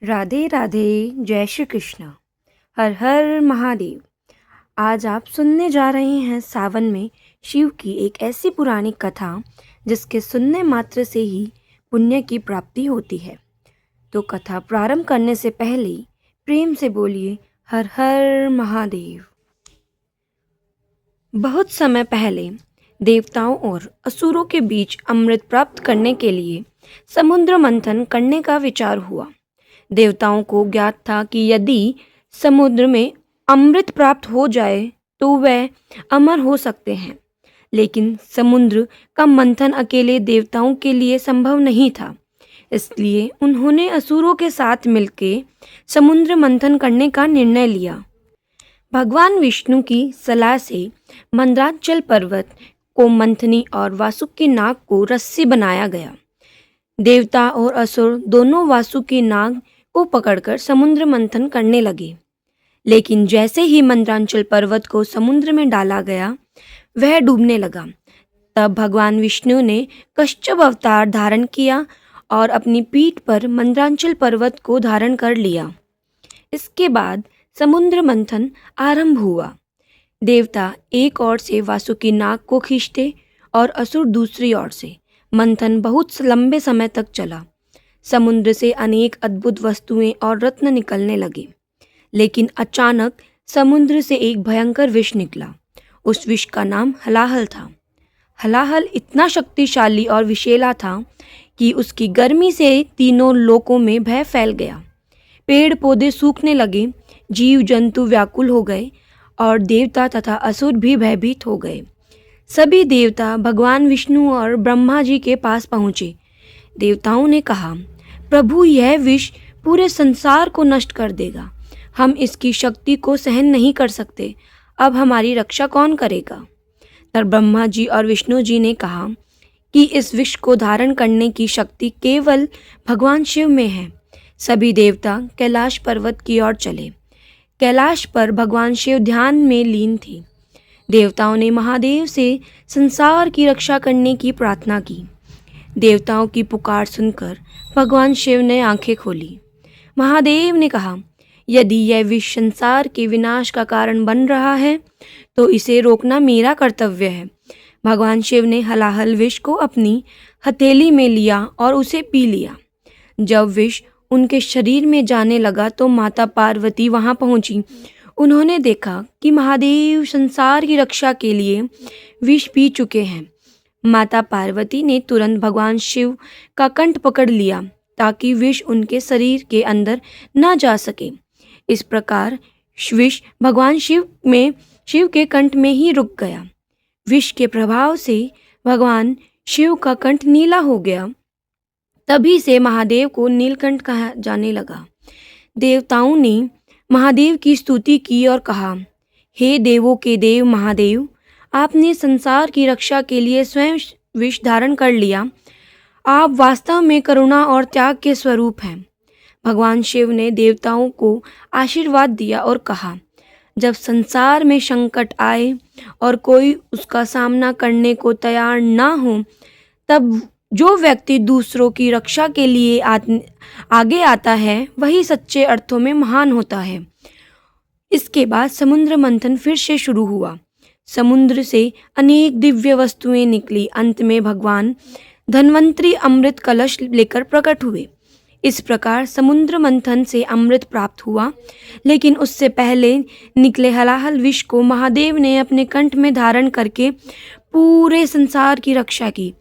राधे राधे। जय श्री कृष्ण। हर हर महादेव। आज आप सुनने जा रहे हैं सावन में शिव की एक ऐसी पुरानी कथा जिसके सुनने मात्र से ही पुण्य की प्राप्ति होती है। तो कथा प्रारंभ करने से पहले प्रेम से बोलिए हर हर महादेव। बहुत समय पहले देवताओं और असुरों के बीच अमृत प्राप्त करने के लिए समुद्र मंथन करने का विचार हुआ। देवताओं को ज्ञात था कि यदि समुद्र में अमृत प्राप्त हो जाए तो वह अमर हो सकते हैं, लेकिन समुद्र का मंथन अकेले देवताओं के लिए संभव नहीं था। इसलिए उन्होंने असुरों के साथ मिलकर समुद्र मंथन करने का निर्णय लिया। भगवान विष्णु की सलाह से मंदराचल पर्वत को मंथनी और वासुकी नाग को रस्सी बनाया गया। देवता और असुर दोनों वासुकी नाग को पकड़कर समुद्र मंथन करने लगे, लेकिन जैसे ही मंदराचल पर्वत को समुद्र में डाला गया वह डूबने लगा। तब भगवान विष्णु ने कच्छप अवतार धारण किया और अपनी पीठ पर मंदराचल पर्वत को धारण कर लिया। इसके बाद समुद्र मंथन आरंभ हुआ। देवता एक ओर से वासुकी नाग को खींचते और असुर दूसरी ओर से। मंथन बहुत लंबे समय तक चला। समुद्र से अनेक अद्भुत वस्तुएं और रत्न निकलने लगे, लेकिन अचानक समुद्र से एक भयंकर विष निकला। उस विष का नाम हलाहल था। हलाहल इतना शक्तिशाली और विषैला था कि उसकी गर्मी से तीनों लोकों में भय फैल गया। पेड़ पौधे सूखने लगे, जीव जंतु व्याकुल हो गए और देवता तथा असुर भी भयभीत हो गए। सभी देवता भगवान विष्णु और ब्रह्मा जी के पास पहुँचे। देवताओं ने कहा, प्रभु, यह विष पूरे संसार को नष्ट कर देगा। हम इसकी शक्ति को सहन नहीं कर सकते। अब हमारी रक्षा कौन करेगा? तब ब्रह्मा जी और विष्णु जी ने कहा कि इस विष को धारण करने की शक्ति केवल भगवान शिव में है। सभी देवता कैलाश पर्वत की ओर चले। कैलाश पर भगवान शिव ध्यान में लीन थे। देवताओं ने महादेव से संसार की रक्षा करने की प्रार्थना की। देवताओं की पुकार सुनकर भगवान शिव ने आंखें खोली। महादेव ने कहा, यदि यह विष संसार के विनाश का कारण बन रहा है तो इसे रोकना मेरा कर्तव्य है। भगवान शिव ने हलाहल विष को अपनी हथेली में लिया और उसे पी लिया। जब विष उनके शरीर में जाने लगा तो माता पार्वती वहां पहुंची। उन्होंने देखा कि महादेव संसार की रक्षा के लिए विष पी चुके हैं। माता पार्वती ने तुरंत भगवान शिव का कंठ पकड़ लिया ताकि विष उनके शरीर के अंदर न जा सके। इस प्रकार विष भगवान शिव के कंठ में ही रुक गया। विष के प्रभाव से भगवान शिव का कंठ नीला हो गया। तभी से महादेव को नीलकंठ कहा जाने लगा। देवताओं ने महादेव की स्तुति की और कहा, हे देवों के देव महादेव, आपने संसार की रक्षा के लिए स्वयं विष धारण कर लिया। आप वास्तव में करुणा और त्याग के स्वरूप हैं। भगवान शिव ने देवताओं को आशीर्वाद दिया और कहा, जब संसार में संकट आए और कोई उसका सामना करने को तैयार ना हो, तब जो व्यक्ति दूसरों की रक्षा के लिए आगे आता है वही सच्चे अर्थों में महान होता है। इसके बाद समुद्र मंथन फिर से शुरू हुआ। समुद्र से अनेक दिव्य वस्तुएं निकली। अंत में भगवान धन्वंतरी अमृत कलश लेकर प्रकट हुए। इस प्रकार समुद्र मंथन से अमृत प्राप्त हुआ, लेकिन उससे पहले निकले हलाहल विष को महादेव ने अपने कंठ में धारण करके पूरे संसार की रक्षा की।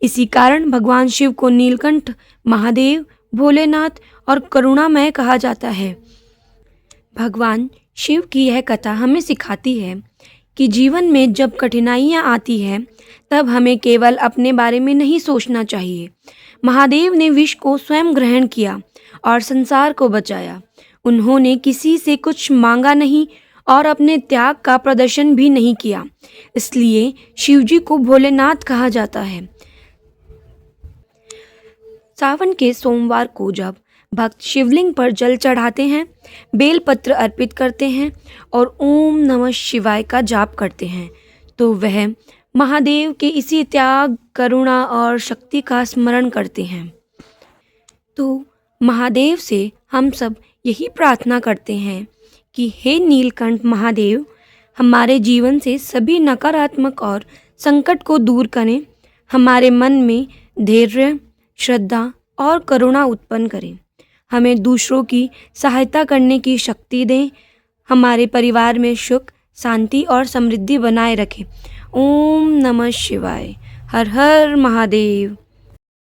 इसी कारण भगवान शिव को नीलकंठ, महादेव, भोलेनाथ और करुणामय कहा जाता है। भगवान शिव की यह कथा हमें सिखाती है कि जीवन में जब कठिनाइयाँ आती हैं तब हमें केवल अपने बारे में नहीं सोचना चाहिए। महादेव ने विष को स्वयं ग्रहण किया और संसार को बचाया। उन्होंने किसी से कुछ मांगा नहीं और अपने त्याग का प्रदर्शन भी नहीं किया। इसलिए शिवजी को भोलेनाथ कहा जाता है। सावन के सोमवार को जब भक्त शिवलिंग पर जल चढ़ाते हैं, बेलपत्र अर्पित करते हैं और ओम नमः शिवाय का जाप करते हैं, तो वह महादेव के इसी त्याग, करुणा और शक्ति का स्मरण करते हैं। तो महादेव से हम सब यही प्रार्थना करते हैं कि हे नीलकंठ महादेव, हमारे जीवन से सभी नकारात्मक और संकट को दूर करें, हमारे मन में धैर्य, श्रद्धा और करुणा उत्पन्न करें, हमें दूसरों की सहायता करने की शक्ति दें, हमारे परिवार में सुख, शांति और समृद्धि बनाए रखें। ओम नमः शिवाय। हर हर महादेव।